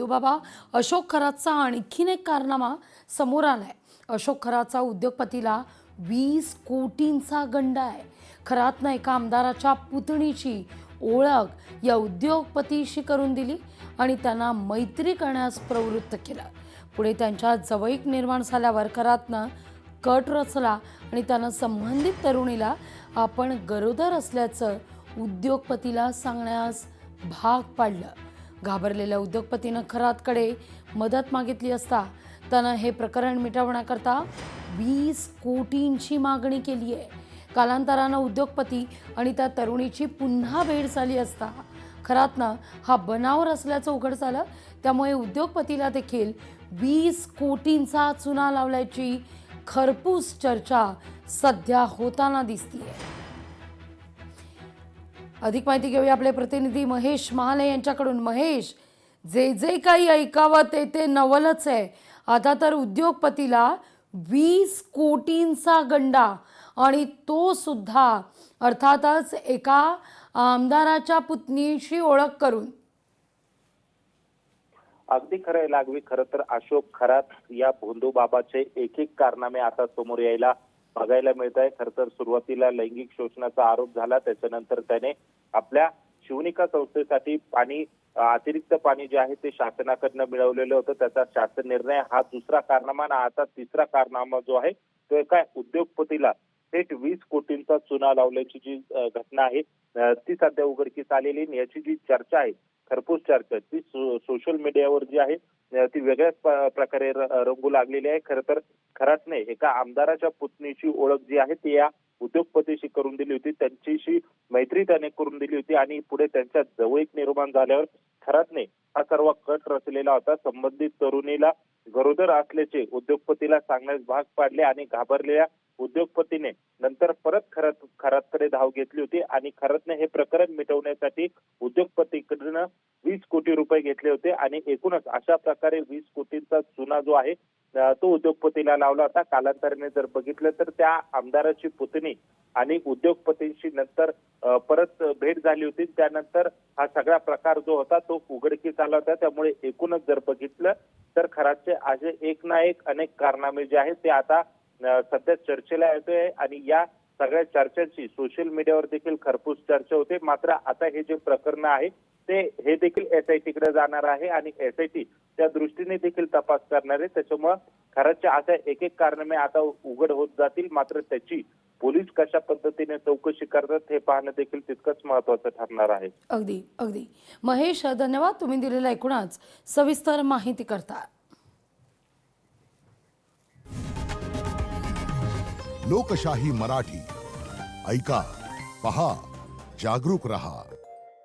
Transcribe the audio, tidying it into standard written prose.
भोंदूबाबा अशोक खरातचा आणखीन एक कारनामा समोर आलाय। अशोक खरातचा उद्योगपतीला 20 कोटींचा गंडा आहे। खरातनं एका आमदाराच्या पुतणीची ओळख या उद्योगपतीशी करून दिली आणि त्यांना मैत्री करण्यास प्रवृत्त केलं। पुढे त्यांच्या जवळीक निर्माण झाल्यावर खरातनं कट रचला आणि त्यानं संबंधित तरुणीला आपण गरोदर असल्याचं उद्योगपतीला सांगण्यास भाग पाडलं। घाबरलेल्या उद्योगपतीनं खरातकडे मदत मागितली असता त्यानं हे प्रकरण मिटवण्याकरता 20 कोटींची मागणी केली आहे। कालांतरानं उद्योगपती आणि त्या तरुणीची पुन्हा भेट झाली असता खरातनं हा बनाव रचल्याचं उघड झालं। त्यामुळे उद्योगपतीला देखील 20 कोटींचा चुना लावल्याची खरपूस चर्चा सध्या होताना दिसतीये। अधिक माहिती घेऊया आपले प्रतिनिधी महेश महाले यांच्याकडून। महेश, जे जे काही ऐकावं ते नवलच आहे। आता तर उद्योगपतीला 20 कोटींचा गंडा आणि तो सुद्धा अर्थातच एका आमदाराच्या पुतणीशी ओळख करून। अगदी खरं लागवी। खरं तर अशोक खरात या भोंदूबाबाचे एक एक कारनामे आता समोर यायला बघायला मिळत आहे। खरं तर सुरुवातीला लैंगिक शोषणाचा आरोप झाला, त्याच्यानंतर त्याने आपल्या शिवनिका संस्थेसाठी पाणी अतिरिक्त पाणी जे आहे ते शासनाकडनं मिळवलेलं होतं, त्याचा शासन निर्णय हा दुसरा कारनामा आणि आता तिसरा कारनामा जो आहे तो एका उद्योगपतीला थेट 20 कोटींचा चुना लावल्याची जी घटना आहे ती सध्या उघडकीस आलेली। याची जी चर्चा आहे, खरपूस चर्चा ती सोशल मीडियावर जी आहे ती वेगळ्याच प्रकारे रंगू लागलेली आहे। खरं तर खरातने एका आमदाराच्या पुतणीची ओळख जी आहे ती या उद्योगपतीशी करून दिली होती, त्यांच्याशी मैत्री त्याने करून दिली होती आणि पुढे त्यांच्या जवळीक निर्माण झाल्यावर खरातने हा सर्व कट रचलेला होता। संबंधित तरुणीला गरोदर असल्याचे उद्योगपतीला सांगण्यास भाग पाडले आणि घाबरलेल्या उद्योगपतीने नंतर परत खरातकडे धाव घेतली होती आणि खरातने हे प्रकरण मिटवण्यासाठी उद्योगपतीकडनं 20 कोटी रुपये घेतले होते आणि एकूणच अशा प्रकारे 20 कोटींचा चुना जो आहे तो उद्योगपतीला लावला होता। कालांतराने जर बघितलं तर त्या आमदाराची पुतणी आणि उद्योगपतींशी नंतर परत भेट झाली होती, त्यानंतर हा सगळा प्रकार जो होता तो उघडकीस आला होता। त्यामुळे एकूणच जर बघितलं तर खरातचे असे एक ना एक अनेक कारनामे जे आहेत ते आता सध्या चर्चेला येतोय आणि या सगळ्या चर्चांची सोशल मीडियावर देखील खरपूस चर्चा होते। मात्र आता हे जे प्रकरण आहे हे देखील SIT कडे जाणार आहे आणि SIT त्या दृष्टीने देखील तपास करणार आहे। त्याच्यामुळे खरातच्या अशा एक एक कारनामे आता उघड होत जातील, मात्र त्याची पोलीस कशा पद्धतीने चौकशी करतात हे पाहणं देखील तितकंच महत्त्वाचं ठरणार आहे। अगदी अगदी महेश, धन्यवाद तुम्ही दिलेल्या एकूणच सविस्तर माहिती करता। लोकशाही मराठी ऐका, पहा, जागरूक रहा।